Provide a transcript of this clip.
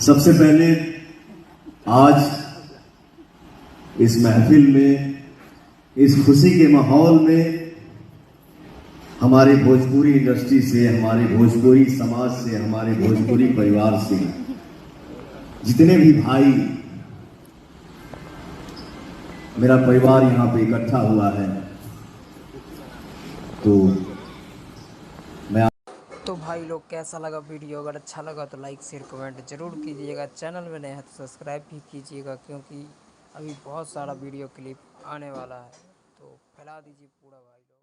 सबसे पहले आज इस महफिल में, इस खुशी के माहौल में हमारे भोजपुरी इंडस्ट्री से, हमारे भोजपुरी समाज से, हमारे भोजपुरी परिवार से जितने भी भाई, मेरा परिवार यहाँ पे इकट्ठा हुआ है, तो भाई लोग कैसा लगा वीडियो? अगर अच्छा लगा तो लाइक शेयर कमेंट जरूर कीजिएगा। चैनल में नए हैं तो सब्सक्राइब भी कीजिएगा, क्योंकि अभी बहुत सारा वीडियो क्लिप आने वाला है। तो फैला दीजिए पूरा भाई लोग।